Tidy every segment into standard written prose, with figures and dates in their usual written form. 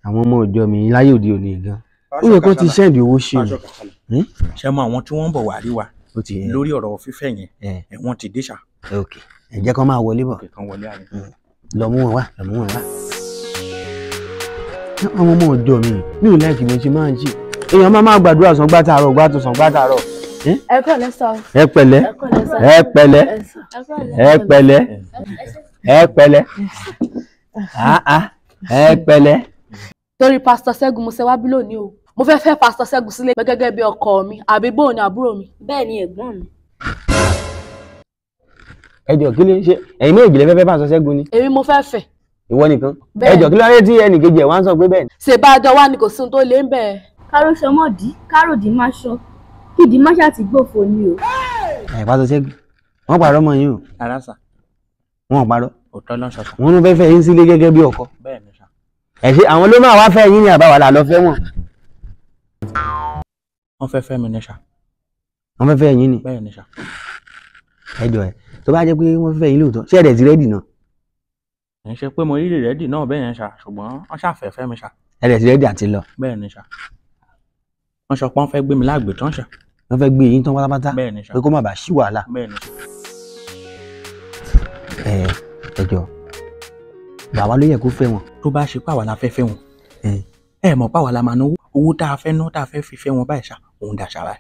àwọn ọmọ ọjọ́ mi láyé òde òní gan ó yẹ kó ti send owó ṣe o. ṣe mọ àwọn tí wọ́n ń bọ̀ wá rí wa lórí ọ̀rọ̀ fífẹ́ yẹn wọ́n ti dé ṣá. ok ẹ jẹ́ kó máa wọlé bọ̀ lọ mú wọn wá àwọn ọmọ ọjọ́ mi ò láìkì bí mo ṣe máa ń ṣe èèyàn máa gbàdúrà sàn gbàtàrọ̀ gbàtàrọ̀. ẹ pẹ̀lẹ́ sọ. ẹ pẹ̀lẹ́ ẹ pẹ̀lẹ́ ẹ pẹ̀lẹ́ ẹ pẹ̀lẹ́ ẹ pẹ̀lẹ́. torí pásítọ̀ Ṣẹ́gun mo ṣe wá bí lónìí o mo fẹ́ pásítọ̀ Ṣẹ́gun sílé gẹ́gẹ́ bí ọkọ mi àbí bóun ni àbúrò mi. bẹ́ẹ̀ ni ẹ̀gbọ́n mi. ẹjọ kí ló ṣe ẹ̀yin méjì lè fẹ́ pásítọ̀ Ṣẹ́gun ni. èmi mo fẹ́ fẹ́. ìwọ nìkan ẹjọ kí ló dé tí ẹnìkejì ẹ wá ń sọ pé bẹ́ẹ̀ ni. ṣèbájọ wa ni kò sí ohun tó lé ń bẹ. káró sọmọdì káròdì má ṣọ kídì má ṣàti gbòfò ni o. ẹ pásítọ̀ Ṣẹ́gun wọn parọ́ mọ́ yín o. arásà wọn parọ́. òótọ́ ló ń sọ. wọn ló fẹ́ yín sílé gẹ́gẹ́ bí ọkọ. bẹ́ẹ̀ ni sà. ẹ ṣe àwọn ló máa wá fẹ́ yín ní àbáwá là lọ fẹ́ wọn. wọ́n fẹ́ mi ní sà. wọ́n fẹ́ yín ni. bẹ́ẹ̀ ni sà. ẹjọ ẹ tó bá jẹ́ pé wọ́n fẹ́ yín lóòótọ́ ṣé ẹ̀dẹ̀ ti rẹ́dì náà. ẹ̀ ń ṣe pé mo rí rẹ́dì náà bẹ́ẹ̀ yẹn sà ṣùgbọ́n wọ́n ṣàfẹ́ mi sà. ẹ̀dẹ̀ ti rẹ́dì àti lọ. bẹ́ẹ̀ ni sà. wọ́n sọ pé wọ́n fẹ́ gbé mi láàgbé tán sà. wọ́n fẹ́ gbé yín tán pátápátá. bẹ́ẹ̀ ni sà. pé kó má bàa ṣí wàhálà. bẹ́ẹ̀ ni sà. ẹjọ bàbá ló yẹ kó fẹ́ wọn. tó bá ṣe pàwọ́ la fẹ́ wọn. ẹ mọ̀ pàwọ́ la máa náwó owó tá a fẹ́ ná tá a fẹ́ fi fẹ́ wọn báyìí sà òun dà ṣàrà.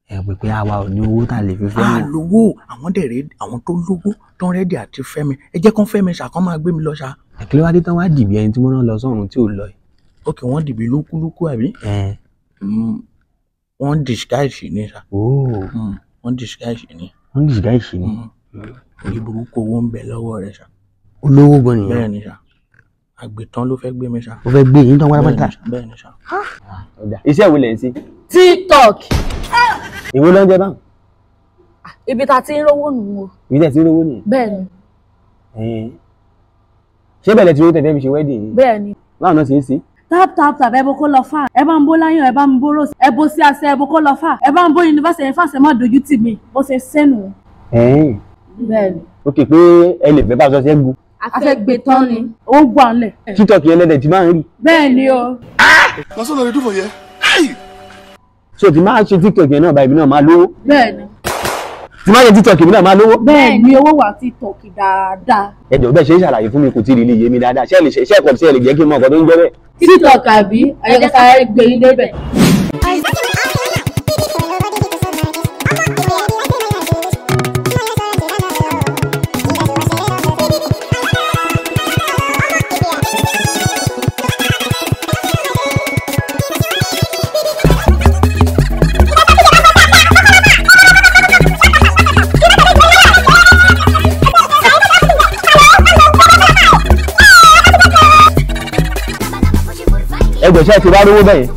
ẹ pè pé àwa ò ní owó tá a lè fi fẹ́ wọn. lówó àwọn dẹ̀rẹ̀ àwọn tó lówó tó ń rẹ́dì àti fẹ́ mi ẹ jẹ́ kán fẹ́ mi sà kán máa gbé mi lọ sà. ẹ̀kílẹ̀ wá dé tán wá dìbì ẹni tí wọ́n náà lọ sọ́run tí ò lọ yìí. ok wọ́n dìbì lókúlókú àbí. wọ́n disguise ni sà. wọ́n disguise ni. wọ́n disguise ni. orí burúkú owó ń bẹ lọ́wọ́ rẹ̀ sà. olówó gan nìyẹn. bẹ́ẹ̀ ni sà. àgbẹ̀tán ló fẹ́ gbé mi sà. ó fẹ́ gbé yín tán pátápátá. bẹ́ẹ̀ ni sà. iṣẹ́ wo lẹ̀ ń ṣe. TikTok. ìwọ ló ń jẹ báwọn. ibi tá a ti ń rówó nù o. ibi tẹ̀ ti ń rówó nìyẹn. bẹ́ẹ̀ ni. ṣé bẹ̀rẹ̀ tí ó tẹ̀lé fi ṣe wedding yìí. bẹ́ẹ̀ ni. báwọn náà ṣe é ṣe. tap ẹ bó kó lọ fà ẹ bá ń bó láyọ̀ ẹ bá ń bó rose ẹ bó sí àṣẹ ẹ bó kó lọ fà ẹ bá ń bó yunifásitì fàṣẹ má dojú tì mí bó ṣe sẹ́nu. bẹ́ẹ̀ ni. ó kì í pé ẹ lè fẹ́ pásítọ̀ Ṣẹ́gun. a fẹ́ gbé tán ni ó gbà ń lẹ̀. TikTok yẹn lẹ́dẹ̀ tí máa ń rí. bẹ́ẹ̀ ni o. lọ́sọ̀ lórí dúfọ̀ yẹ. so tí máa ṣe TikTok yẹn náà báyìí náà máa lówó. bẹ́ẹ̀ ni. tí máa ṣe TikTok yẹn náà máa lówó. bẹ́ẹ̀ ni owó wà TikTok dáadáa. ẹ jọ̀ọ́ bẹ́ẹ̀ ṣe ń ṣàlàyé fún mi kò tí ì rí ilé yé mi dáadáa ṣé ẹ̀kọ́ tí ẹ lè jẹ́ kí n mọ ọ̀gọ́ tó ń jẹ́ bẹ́ẹ̀. TikTok àbí ayọ̀kọ̀ta gbé yín débẹ̀. ẹgbẹ́ ṣe ti bá rówó bẹ́yẹn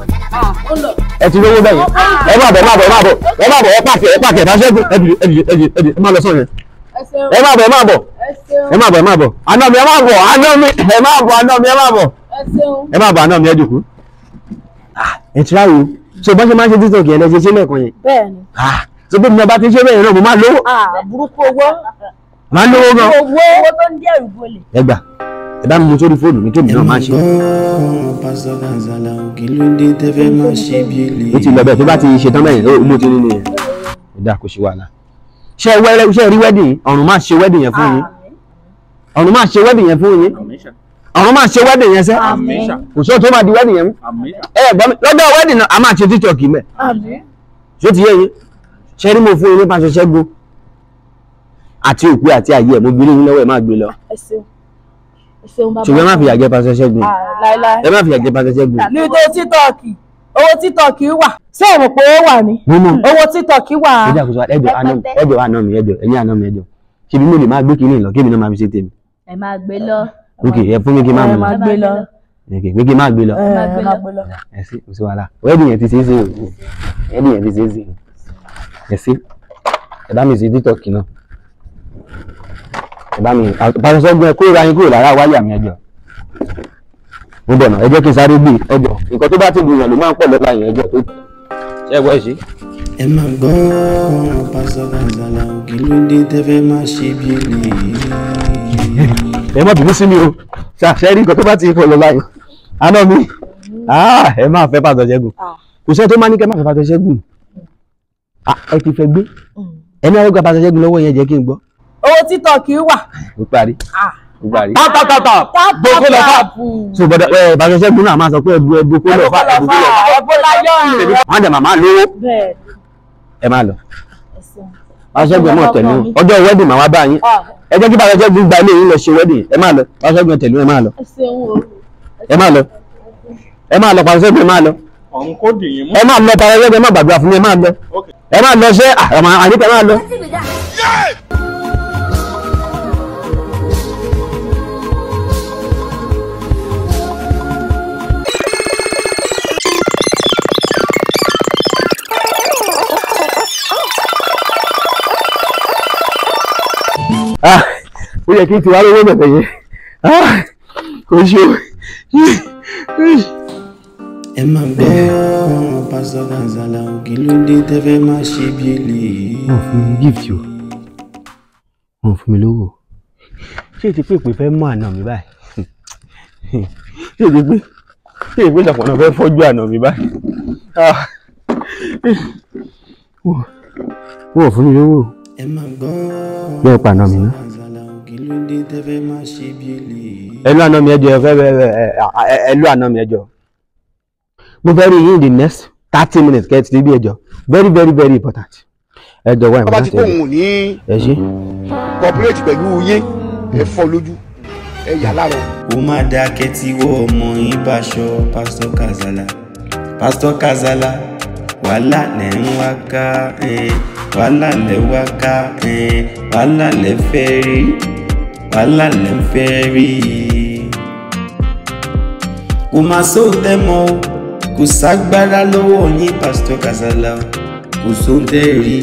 ẹ ti rówó bẹ́yẹn ẹ má bọ̀ ẹ pàkẹ́ bá Ṣẹ́gun ẹ má lọ sọ̀rọ̀ ẹ má bọ̀ àná mi ẹ má bọ̀ àná mi ẹ jòkó ẹ ti ráwo so bọ́n ṣe máa ń ṣe TikTok yẹn lẹ́sẹ̀ ṣe lẹ́ẹ̀kan yẹn bẹ́ẹ̀ni so bí mo bá ti ṣe bẹ́ẹ̀ náà mo máa lówó burúkú owó máa lówó gan owó tó ń jẹ́ ìrùbọ̀lẹ̀. ẹ gbà ẹ bá mi mú sórí fóònù mi kémi náà máa ṣe. Pásítọ̀ Kànsálà kí ló dé tẹ́ fẹ́ máa ṣe bí ilé. ó ti lọ bẹ́ẹ̀ tó bá ti ṣe tán bẹ́ẹ̀ ó mú ti nínú yẹn ìdá kò sí wàhálà. ṣé rí wedding ọ̀run máa ṣe wedding yẹn fún yín ọ̀run máa ṣe wedding yẹn fún yín ọ̀run máa ṣe wedding yẹn sẹ́ kò sóò tó máa di wedding yẹn mú. ẹ gbọ́ mi lọ́jọ́ wedding náà a máa ṣe TikTok mẹ́ ṣé ti yé yín ṣé rí mo fún yín ní Pásítọ̀ Ṣẹ́gun àti òkú àti àyè ẹ̀ mo gbé yín lọ́wọ́ ẹ̀ máa gbé lọ. ṣùgbọ́n ẹ má fi àjẹ Pásítọ̀ Ṣẹ́gun ẹ má fi àjẹ Pásítọ̀ Ṣẹ́gun. ní tó TikTok owó TikTok wà ṣé o mọ̀ pé ó wà ní owó TikTok wà. ẹjọ àná mi ẹ̀yin àná mi ẹjọ ṣe bí mo lè máa gbé kínní lọ kébì náà máa fi ṣe tèmi. ẹ máa gbé lọ. ok ẹ fún mi kí n máa mú lọ gbé lọ. ok pé kí n máa gbé lọ. ẹ sí kò sí wàhálà wedding yẹn ti ṣe é ṣe o wedding yẹn ti ṣe é ṣe ẹ sí ẹ bá mi ṣe TikTok náà ẹ bá mi Pásítọ̀ Ṣẹ́gun ẹ kúrò ráyín kúrò lára wáyà mi ẹjọ mo bọ̀ náà ẹ jẹ́ kí n sáré gbé ẹjọ nǹkan tó bá ti gbìyànjú ló máa ń pọ̀ lọ́la yẹn ẹjọ tó ṣe é wọ́ ẹ ṣe. ẹ máa gbọ́ Pásítọ̀ Kànsálà kí ló dé tẹ́ fẹ́ máa ṣe bí ilé. ẹ má bínú sí mi o ṣe rí nǹkan tó bá ti pọ̀ lọ́la yẹn àná mi ẹ máa fẹ́ Pastor Ṣẹ́gun kò sẹ́ tó máa ní kẹ́ máa fẹ́ Pastor Ṣẹ́gun ẹ ti fẹ́ gbé ẹni àwọn gba Pastor Ṣẹ́gun lọ́wọ́ yẹn jẹ́ kí n gbọ́. owó TikTok wà. ó parí tátátátá gbogbo lọ fà so bọ́dọ̀ Pastor Ṣẹ́gun náà máa sọ pé ẹbú kó lọ fà ẹbú láyọ̀ wọ́n dẹ̀ màmá lówó ẹ máa lọ Pastor Ṣẹ́gun mọ̀ tẹ̀lé ọjọ́ wedding màá wá bá yín ẹ jẹ́ kí Pastor Ṣẹ́gun gba ilé yín lọ ṣe wedding ẹ máa lọ Pastor Ṣẹ́gun tẹ̀lé ẹ máa lọ ẹ máa lọ Pastor Ṣẹ́gun ẹ máa lọ ẹ máa lọ Pastor Ṣẹ́gun ẹ máa gbàdúrà fún mi ẹ máa lọ ẹ máa lọ ṣe àníkẹ́ máa lọ. Ó yẹ kí n ti wá lówó bẹ̀bẹ̀ yẹn kò ṣe o. ẹ máa gbọ́ Pastor Kazala kí ló dé tẹ́ fẹ́ máa ṣe bí eléyìí. wọ́n fún mi gift o wọ́n fún mi lówó ṣé ti pé ìpè fẹ́ mú àná mi báyìí ṣé ìpè ìṣàpọ̀nà fẹ́ fọ́jú àná mi báyìí wọ́n fún mi lówó ẹ máa gbọ́ bẹ́ẹ̀ pa àná mi ná. kí ló dé tẹ́ fẹ́ máa ṣe bí eléyìí. ẹlú àná mi ẹjọ́ ẹlú àná mi ẹjọ́ mo fẹ́ rí yín in the next 30 minutes kẹ́ ẹ ti bí ẹjọ́ very very very important ẹjọ́ wá bàbá ti kóhun ní ẹ ṣe. cooperate pẹ̀lú yín ẹ fọ́ lójú ẹ yà lára. ó má dákẹ́ tí wọ́n ọmọ yín bá ṣọ Pastor Kazala wàhálà lẹ̀ ń wá ká wàhálà lẹ̀ wá ká wàhálà lẹ̀ fẹ́ rí wàhálà lẹ̀ ń fẹ́ rí. kò má sóòótẹ́ mọ́ o kò ságbára lọ́wọ́ yín Pastor Kazala kò sóòótẹ́ rí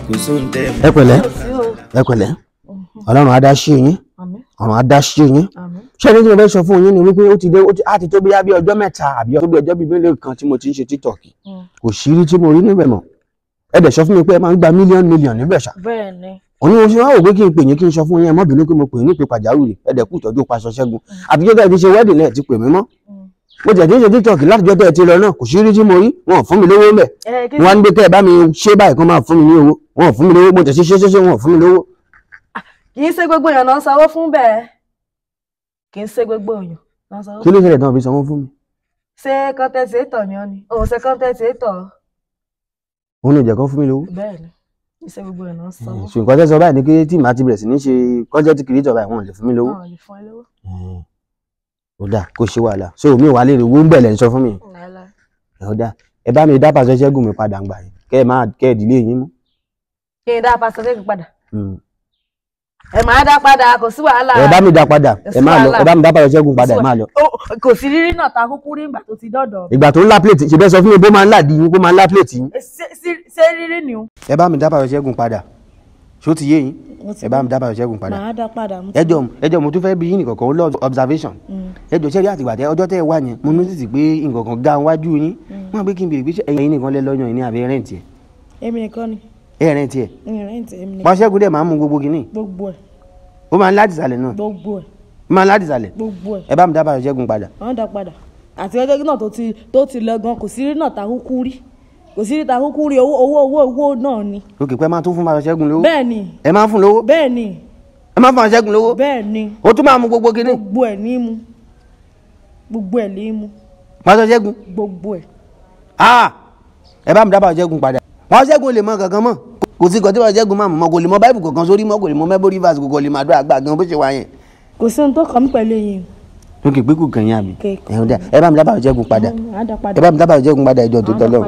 kò sóòótẹ́ mọ́. ẹ pẹ̀lẹ́ Ọlọ́run á dá sí yín ọ̀run á dá sí yín ṣé ẹni tí mo fẹ́ sọ fún yín ni wípé á ti tó bí ọjọ́ mẹ́ta àbí ọjọ́ bíi mélòó kan tí mo ti ń ṣe TikTok kò sí rí tí mo rí níbẹ̀ mọ́ ẹ dẹ̀ sọ fún mi pé ẹ máa ń gba mílíọ̀nù níbẹ̀ ṣá. bẹ́ẹ̀ni. òní mo ṣe wá wò pé kí n pè yín kí n sọ fún yín ẹ má bínú pé mo pè yín ní ìpè pàjáwìrì ẹ dẹ̀ kú ìtọ́jú Pastor Ṣẹ́gun àtijọ́ tẹ́ ẹ ti ṣe wedding náà ti pè mí mọ́ mo tẹ̀ tí ń ṣe TikTok látijọ́ tẹ́ ẹ ti lọ náà kò sí rí tí mo rí wọn ò fún mi lówó ńbẹ̀ wọn á ní pé kẹ́ ẹ bá mi ṣe báyìí kan máa fún mi ní owó wọn ò fún mi lówó mo tẹ̀ sí ṣe wọn ò fún mi lówó. kì í ṣe gbogbo èèyàn náà sanwó fún bẹ́ẹ̀ kì í ṣe gbogbo èèyàn náà sanwó. kí ló ṣẹlẹ̀ tán fi sanwó fún mi. ṣé content creator ni ọ ni òun ṣe content creator. òun ló jẹ́ kán fún mi lówó. bẹ́ẹ̀ni kì í ṣe gbogbo èèyàn náà sanwó. ṣùgbọ́n tẹ́ sọ báyìí ni pé tí màá ti bẹ̀rẹ̀ sí ní ṣe content creator báyìí wọn ò lè fún mi lówó. wọn ò lè fún ẹ lówó. ó dà kó ṣe wàhálà so mi ò wá lè rí owó ń bẹ̀lẹ̀ ń sọ fún mi. ó dà ẹ bá mi dá Pastor Ṣẹ́gun mi padà ń gbà yín kẹ́ ẹ ìdílé yín mú. kí n dá Pastor Ṣẹ́gun padà. ẹ máa dá padà kò sí wàhálà. ẹ bá mi dá padá ẹ máa lọ ẹ bá mi dá Pastor Ṣẹ́gun padà ẹ máa lọ. kò sí rírí náà ta kúkú rí ìgbà tó ti dọ̀dọ̀. ìgbà tó ń lá plate ṣe bẹ́ẹ̀ sọ fún mi bó máa ń là di yín kó máa ń lá plate yín. ṣé rírí ni o. ẹ bá mi dá Pastor Ṣẹ́gun padà ṣó ti yé yín ẹ bá mi dá Pastor Ṣẹ́gun padà. máa dá padà. ẹjọ́ mo tún fẹ́ bí yín nìkan kan lọ observation ẹjọ́ ṣẹ́rí àtìgbà tẹ ọjọ́ tẹ́ ẹ wá yẹn mo notice pé nǹkan kan ga wájú yín wọ́n gbé kí n bèrè pé ẹ̀yin nìkan lẹ́ lọ́yàn ní àbí rẹ́ǹtì ẹ̀. èmi nìkan ni. rẹ́ǹtì ẹ̀. rẹ́ǹtì èmi nìkan. Pastor Ṣẹ́gun dẹ̀ máa ń mú gbogbo kìíní. gbogbo ẹ̀. ó máa ń láti ìsàlẹ̀ náà. gbogbo ẹ̀. ó máa ń láti ìsàlẹ̀. gbogbo ẹ̀. ẹ bá mi dá Pastor Ṣẹ́gun padà. wọ́n dá padà àti ọjọ́ náà tó ti lọ gan kò sí rí náà ta kúkú rí kò sí rí ta kúkú rí owó náà ni. òkè pé máa tún fún Pastor Ṣẹ́gun lówó. bẹ́ẹ̀ni. ẹ máa ń fún lówó. bẹ́ẹ̀ni. ẹ máa ń fún Pastor Ṣẹ́gun lówó. bẹ́ẹ̀ni. ó tún máa mú gbogbo kìíní. gbogbo ẹ̀ ní mú gbogbo ẹ̀ ní mú. Pastor Ṣẹ́gun. gbogbo ẹ̀. ẹ bá mi dá Pastor Ṣẹ́gun padà. Pastor Ṣẹ́gun lè mọ kankan mọ́ kò sí nǹkan tí Pastor Ṣẹ́gun máa mọ̀ kò lè mọ báìbù kankan sórí mọ́ kò lè mọ mẹ́bórí verse kò lè máa dúrà gbà gan bó ṣe wà yẹn. kò sí ohun tó kàn mí pẹ̀lú yín. lókè pé kò kàn yín àbí. ẹ bá mi dá Pastor Ṣẹ́gun padà ẹ bá mi dá Pastor Ṣẹ́gun padà ìjọ tó tọ́lọ́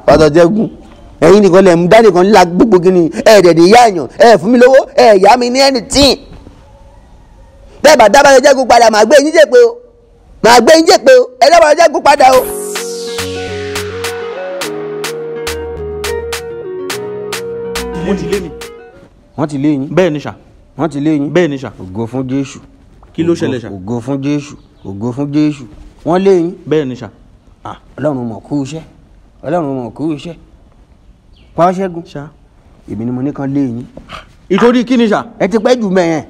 Pastor Ṣẹ́gun ẹ̀yin nìkan lẹ̀ mú dání kan ńlá gbogbo kìíní ẹ̀ẹ́dẹ̀dẹ̀ yá àyàn ẹ̀ fún mi lówó ẹ̀ yá mi ní anything. bẹ́ẹ̀ bá dá Pastor Ṣẹ́gun padà màá gbé yín jẹ́ pé o màá gbé yín jẹ́ pé o ẹ dá Pastor Ṣẹ́gun padà o. wọ́n ti lé mi. wọ́n ti lé yín. bẹ́ẹ̀ ni ṣá. wọ́n ti lé yín. bẹ́ẹ̀ ni ṣá. ògo fún Jésù. kí ló ṣẹlẹ̀ ṣá. ògo fún Jésù ògo fún Jésù wọ́n lé yín. bẹ́ẹ̀ ni ṣá. Ọlọ́run mọ̀ kú iṣẹ́ Ọlọ́run mọ̀ kú iṣẹ́ Pastor Ṣẹ́gun ṣá. èmi ni mo ní kan lé yín. ìtorí kí ni ṣá. ẹ ti pẹ́ jù mẹ́yẹn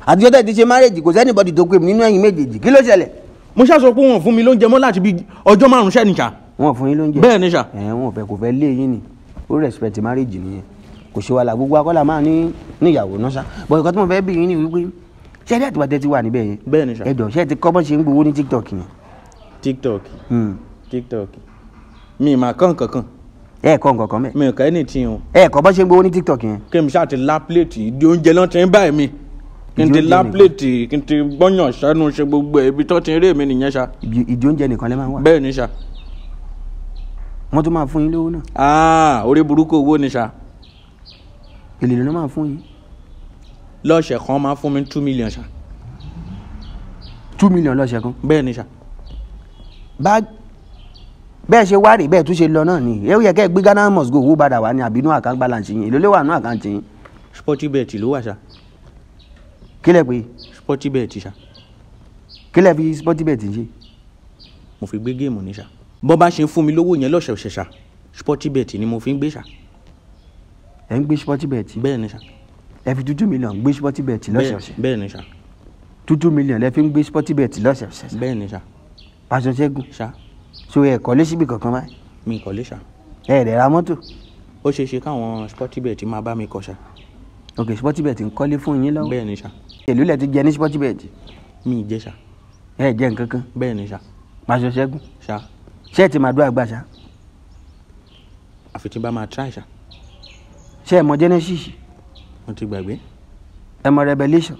àtijọ́ tẹ̀ ti ṣe márèjì kò sẹ́nìbọ̀dì tó pè mí nínú ẹ̀yin méjèèjì kí ló ṣẹlẹ̀. mo ṣáà sọ pé wọn fún mi lóúnjẹ mọ́ láti bí ọjọ́ 5 ṣẹ́ ni ṣá. wọn fún yín lóúnjẹ. bẹ́ẹ̀ ni ṣá. wọn fẹ́ kò fẹ́ lé yín ni ó respect marriage nìyẹn kò ṣe wàhálà gbogbo akọ́là máa ní ìyàwó náà ṣá bọ̀ ìkan tí mo fẹ́ bí yín ni wípé ṣé ẹ̀dí àtìwá tẹ́tí wà níbẹ̀ yẹn. bẹ́ẹ̀ ni ṣá. ẹ̀dọ̀ ṣé ẹ ti kọ́ bọ́ ṣe ń gbowó ní TikTok yẹn. TikTok mi mà kàn kankan. ẹ kọ́ nǹkan kan mẹ́. mi ò kọ́ ẹni tí o. ẹ kọ́ bọ́ ṣe ń gbowó ní TikTok yẹn. kí n ṣáà ti lá pléètì ìdí oúnjẹ náà ti ń báyìí mi kí n ti lá pléètì kí n ti gbọ́yàn sánú ṣe gbogbo ẹ̀ ibi tó ti ń rí èmi nìyẹn ṣá. ìdí oúnjẹ nìkan lẹ́ máa ń wà. bẹ́ẹ̀ ni ṣá. wọ́n tún máa fún yín lówó náà. orí burúkú owó ni ṣá. èlé ló máa fún yín. lọ́ọ̀ṣẹ̀ kan máa fún mi 2 million ṣá. 2 million lọ́ọ̀ṣẹ̀ kan. bẹ́ẹ̀ ni ṣá. bẹ́ẹ̀ ṣe wá rí bẹ́ẹ̀ tún ṣe lọ náà ni ẹ yẹ kẹ́ ẹ gbé Ghana must go owó padà wá ní àbínú account balance yín èló lè wà nínú account yín. Sportybet ló wà ṣá. kílẹ̀ pé. Sportybet ṣá. kílẹ̀ fi Sportybet ṣe. mo fi gbé géèmù ní ṣá. bọ́ bá ṣe ń fún mi lówó yẹn lọ́sẹ̀ọ̀sẹ̀ ṣá Sportybet ni mo fi ń gbé ṣá. ẹ ń gbé Sportybet. bẹ́ẹ̀ ni ṣá. ẹ fi 2 million gbé Sportybet lọ́sẹ̀ọ̀sẹ̀. bẹ́ẹ̀ ni ṣá. 2 million lẹ fi ń gbé Sportybet lọ́sẹ̀ọ̀sẹ̀. bẹ́ẹ̀ ni ṣá. Pásọ Ṣẹ́gun. ṣá. so ẹ kọ́lé síbi kankan báyìí. mi kọ́lé ṣá. ẹ rẹ̀ ra mọ́tò. ó ṣeé ṣe káwọn Sportybet máa bá mi kọ́ ṣá. ok Sportybet ń kọ́lé fún yín lọ́wọ́. bẹ́ẹ̀ ni ṣá. èló lẹ ti jẹ ní Sportybet. mi ì jẹ ṣá. ẹ jẹ nǹkan kan. bẹ́ẹ̀ ni ṣá. Pásọ Ṣẹ́gun. ṣá. ṣé ẹ ti máa dúró àgbà ṣá. àfi tí bá máa try ṣá. ṣé ẹ mọ Genesis. mo ti gbàgbé. ẹ mọ Revelation.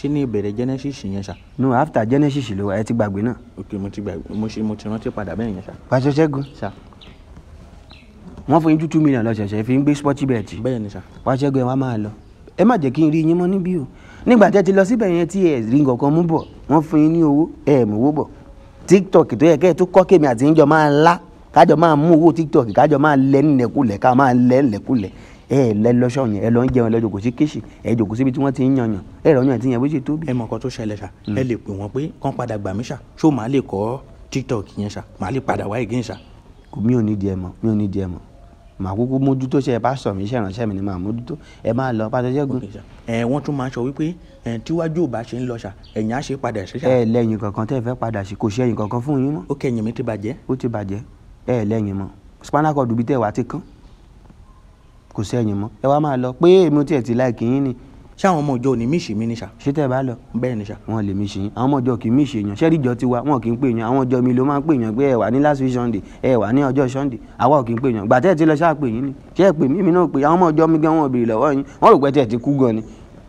ṣé ní ìbẹ̀rẹ̀ Genesis yẹn ṣá. no after Genesis ló wà ẹ ti gbàgbé náà. ok mo ti gbàgbé mo ti rántí padà bẹ́ẹ̀ yẹn ṣá. Pásọ Ṣẹ́gun. ṣá. wọ́n fún yín 2 million lọ́sẹ̀ọ̀sẹ̀ fi ń gbé Sportybet. bẹ́ẹ̀ ni ṣá. Pásọ Ṣẹ́gun ẹ wá máa lọ ẹ má jẹ́ kí n rí yín mọ́ níbí o nígbà tẹ́ ti lọ síbẹ̀ yẹn tí ẹ rí nǹkan kan mú bọ̀ wọ́n fún yín ní owó ẹ mú owó bọ̀ TikTok tó yẹ kẹ́ ẹ tó kọ́ kémi àti yín jọ máa lá kájọ máa mú owó TikTok kájọ máa lẹ́ nílẹ̀kulẹ̀ ká máa lẹ́ nílẹ̀kulẹ̀ ẹ lẹ́ lọ́ṣọ̀ yẹn ẹ lọ ń jẹun ẹ lọ jòkó sí kéṣì ẹ jòkó síbi tí wọ́n ti ń yanyan ẹ rọ̀ yàn tí yẹn bó ṣe tóbi. ẹ mọ̀ nǹkan tó ṣẹlẹ̀ ṣá ẹ lè pè wọ́n pé kán padà gbà mí ṣá ṣó máa lè kọ́ TikTok yẹn ṣá máa lè padà wá again ṣá. mi ò ní di ẹ mọ̀ màá kúkú mójútó ṣe ẹ bá sọ mí iṣẹ́ ìránṣẹ́ mi ni màá mójútó ẹ máa lọ Pásọ Ṣẹ́gun. wọ́n tún máa sọ wípé tíwájú ò bá ṣe ń lọ ṣá ẹ̀yìn á ṣe padà ṣe ṣá. ẹ lẹ́yìn kankan tẹ́ ẹ fẹ́ padà sí kò ṣe ẹ̀yìn kankan fún yín mọ́. ó kẹyìn mi ti bàjẹ́. ó ti bàjẹ́ ẹ lẹ́yìn mọ́ spinal cord bí tẹ́ wá ti kán kò sí ẹ̀yìn mọ́ ẹ wá máa lọ pé èmi ò tiẹ̀ ti láìkì yín ni. ṣé àwọn ọmọ ìjọ ò ní míṣì mi ní ṣá. ṣé tẹ́ ẹ bá lọ. bẹ́ẹ̀ ni ṣá. wọn lè míṣì yín àwọn ọmọ ìjọ kì í míṣì èèyàn ṣẹ́rí ìjọ tiwa wọn kì í pè yàn àwọn ìjọ mi ló máa ń pè yàn pé ẹ wà ní last week Sunday ẹ wà ní ọjọ́ Sunday àwa ò kì í pè yàn gbàtẹ́ ẹ ti lọ ṣáà pè yín ni ṣé ẹ pè mí mi náà pè àwọn ọmọ ìjọ mi gan wọn ò béèrè lọ́wọ́ yín wọn rò pé tẹ̀ ti kú gan ni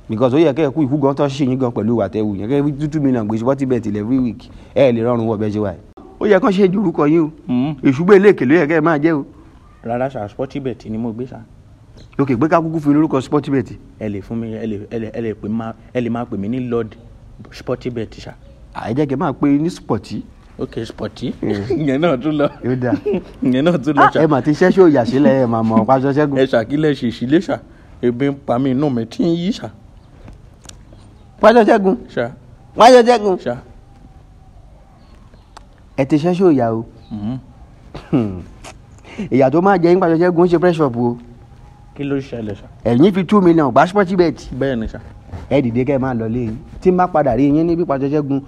because ó yẹ kẹ́ ẹ kú ikú gan tó ṣì yín gan pẹ̀lú ìwà tẹ́wù yẹn kẹ́ ẹ 2 million gbèsè Sportybet every week ẹ lè rọrùn wọ bẹ́ẹ̀ ṣe wà yìí ó yẹ kán ṣe ju orúkọ yín o èṣùgbọ́ eléèké ló yẹ kẹ́ ẹ máa jẹ́ o. rárá ṣá Sportybet ni mo gbé ṣá. ok pé ká kúkú fi lórúkọ Sportybet. ẹ lè fún mi ẹ lè máa pè mí ní Lord Sportybet ṣá. àìjẹ́ kẹ́ máa pè ní Sporty. ok Sporty ìyẹn náà tún lọ. yóò dáa ìyẹn náà tún lọ ṣá. ẹ mà ti ṣẹ́ṣọ́ ìyà sílẹ̀ ẹ mà mọ̀ Pásọ Ṣẹ́gun. ẹ ṣàkílẹ̀ ṣèṣìlẹ̀ ṣá ebi ń pa mí inú mi tí ń yí ṣá. Pásọ Ṣẹ́gun. ṣá. Pásọ Ṣẹ́gun. ṣá. ẹ ti ṣẹ́ṣọ́ ìyà o ìyà tó máa jẹ yín Pásọ Ṣẹ́gun ṣe press up o. kí ló ṣẹlẹ̀ ṣá. ẹ̀yin fi 2 million gbá Sportybet. bẹ́ẹ̀ ni ṣá. ẹ dìde kẹ́ ẹ máa lọ lé yín tí n bá padà rí yín níbi Pásọ Ṣẹ́gun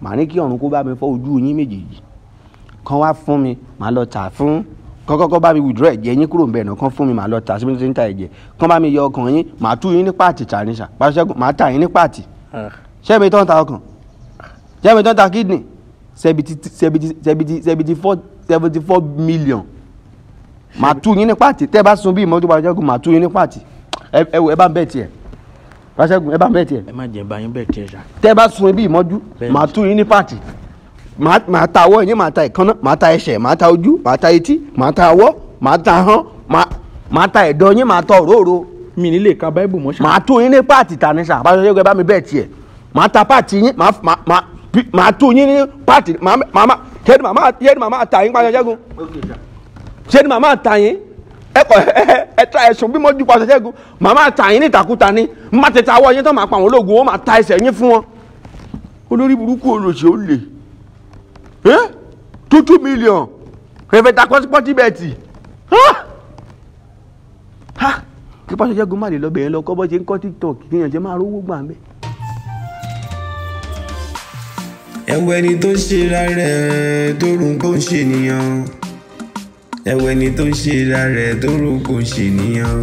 màá ní kí ọ̀run kó bá mi fọ́ ojú yín méjèèjì kan wá fún mi màá lọ tà fún kọ́kọ́kọ́ bá mi withdraw ẹ̀jẹ̀ yín kúrò nbẹ̀ náà kan fún mi màá lọ tà síbi tó ti ń ta ẹ̀jẹ̀ kan bá mi yọ ọkàn yín màá tú yín ní pààtì tà ní ṣá Pásọ Ṣẹ́gun màá tà yín ní pààtì ṣẹ́mi tó ń ta ọkàn ṣẹ́mi tó ń ta kidney 74 million màá tú yín ní pààtì tẹ́ bá sun bí ìmọ̀tò Pásọ Ṣẹ́gun màá tú yín ní pààtì ẹ wò ẹ bá ń bẹ̀ tiẹ̀ Pásọ Ṣẹ́gun ẹ bá ń bẹ̀ tiẹ̀. ẹ má jẹ́ bá yín bẹ̀ tiẹ̀ ṣá. tẹ́ bá sun bí ìmọ̀jú màá tú yín ní pààtì màá ta ọwọ́ yín màá ta ìkànnà màá ta ẹsẹ̀ màá ta ojú màá ta etí màá ta ọwọ́ màá ta ahọ́n màá ta ẹ̀dọ̀ yín màá ta òróró. mi ní lè ka báíbù mọ́ ṣá. màá tú yín ní pààtì tà ní ṣá Pásọ Ṣẹ́gun ẹ bá mi bẹ̀ tiẹ̀ màá ta pààtì yín màá tú yín ní pààtì ṣé ni màmá ta yín Pásọ Ṣẹ́gun ṣé ni màmá ta yín ẹ ta ẹ̀sùn bí mọ́jú Pásọ Ṣẹ́gun màmá ta yín ní ìtàkùtà ni má tètè awọ yín tán máa pa àwọn ológun ó máa ta ẹsẹ̀ yín fún wọn olórí burúkú olóṣè ó lè 2 million kẹfẹ́ ta Sportybet kí Pásọ Ṣẹ́gun má lè lọ bẹ̀rẹ̀ lọ kọ́ bọ́ ṣe ń kọ́ TikTok kí èèyàn jẹ́ máa rówó gbà ń bẹ́. ẹwọ ẹni tó ṣera rẹ̀ tó rò kó ń ṣènìyàn ẹwọ ẹni tó ṣera rẹ̀ tó rò kó ń ṣènìyàn.